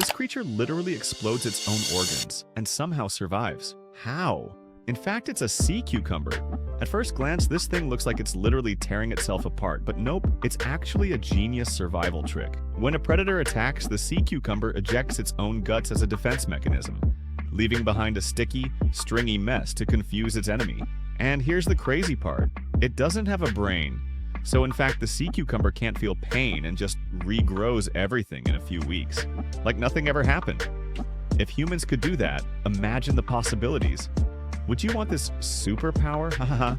This creature literally explodes its own organs and somehow survives. How? In fact, it's a sea cucumber. At first glance, this thing looks like it's literally tearing itself apart, but nope, it's actually a genius survival trick. When a predator attacks, the sea cucumber ejects its own guts as a defense mechanism, leaving behind a sticky, stringy mess to confuse its enemy. And here's the crazy part. It doesn't have a brain. So in fact, the sea cucumber can't feel pain and just regrows everything in a few weeks. Like nothing ever happened. If humans could do that, imagine the possibilities. Would you want this superpower? Hahaha.